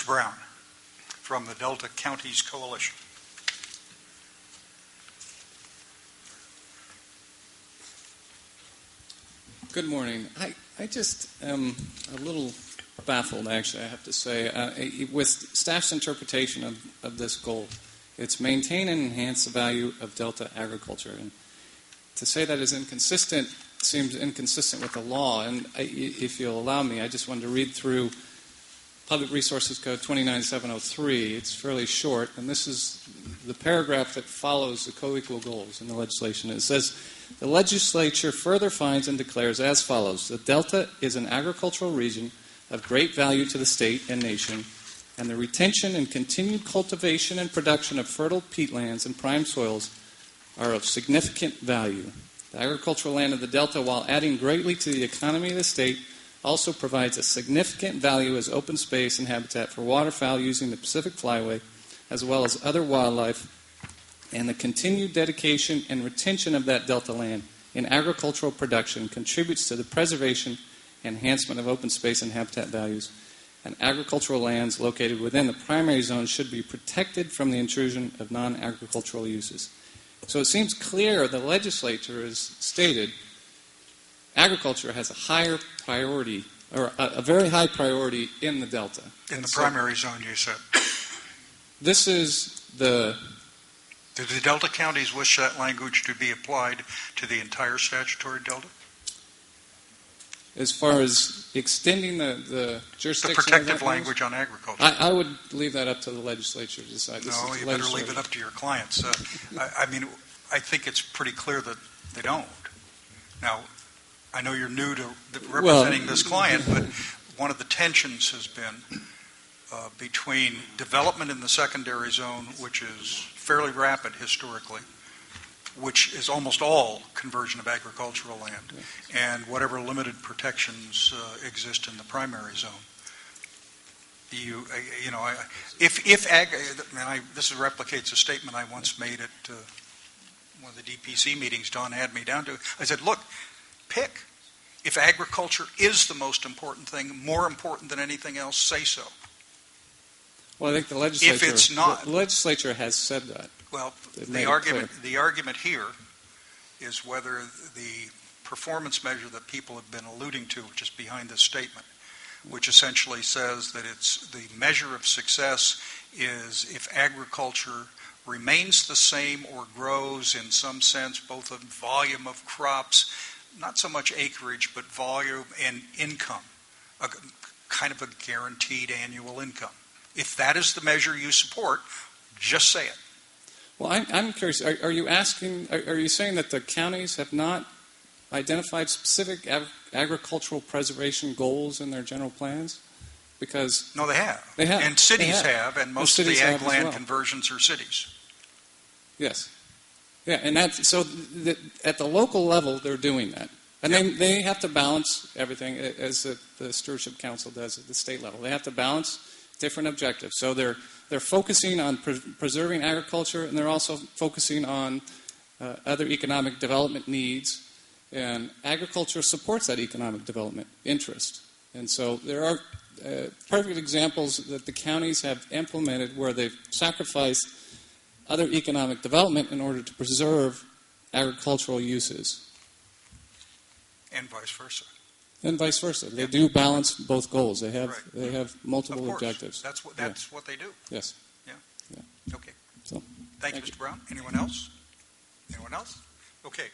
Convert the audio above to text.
Mr. Brown from the Delta Counties Coalition. Good morning. I just am a little baffled, actually, I have to say, with staff's interpretation of this goal. It's maintain and enhance the value of Delta agriculture. And to say that is inconsistent seems inconsistent with the law. And if you'll allow me, I just wanted to read through Public Resources Code 29703. It's fairly short, and this is the paragraph that follows the co-equal goals in the legislation. It says, the legislature further finds and declares as follows: the Delta is an agricultural region of great value to the state and nation, and the retention and continued cultivation and production of fertile peatlands and prime soils are of significant value. The agricultural land of the Delta, while adding greatly to the economy of the state, also provides a significant value as open space and habitat for waterfowl using the Pacific Flyway, as well as other wildlife, and the continued dedication and retention of that Delta land in agricultural production contributes to the preservation and enhancement of open space and habitat values, and agricultural lands located within the primary zone should be protected from the intrusion of non-agricultural uses. So it seems clear the legislature has stated agriculture has a higher priority, or a very high priority in the Delta. In the primary zone, you said. This is the... Did the Delta counties wish that language to be applied to the entire statutory Delta? As far as extending the jurisdiction... The protective language on agriculture. I would leave that up to the legislature to decide. No, you better leave it up to your clients. I mean, I think it's pretty clear that they don't. Now, I know you're new to representing this client, but one of the tensions has been between development in the secondary zone, which is fairly rapid historically, which is almost all conversion of agricultural land, and whatever limited protections exist in the primary zone. This replicates a statement I once made at one of the DPC meetings Don had me down to. I said, look, pick. If agriculture is the most important thing, more important than anything else, say so. Well, I think the legislature, if it's not, the legislature has said that. Well, the argument here is whether the performance measure that people have been alluding to, which is behind this statement, which essentially says that it's the measure of success is if agriculture remains the same or grows in some sense, both in volume of crops, not so much acreage, but volume and income, a kind of a guaranteed annual income. If that is the measure you support, just say it. Well, I'm curious. Are you saying that the counties have not identified specific agricultural preservation goals in their general plans? Because no, they have. They have. And cities have, and most of the ag land conversions are cities. Yes. Yeah, and that's so at the local level they're doing that. And they have to balance everything as the Stewardship Council does at the state level. They have to balance different objectives. So they're focusing on preserving agriculture, and they're also focusing on other economic development needs. And agriculture supports that economic development interest. And so there are perfect examples that the counties have implemented where they've sacrificed other economic development in order to preserve agricultural uses. And vice versa. And vice versa. They do balance both goals. They have multiple of course. objectives. That's what they do. Yes. Yeah. Okay. So Thank you, Mr. Brown. Anyone else? Anyone else? Okay.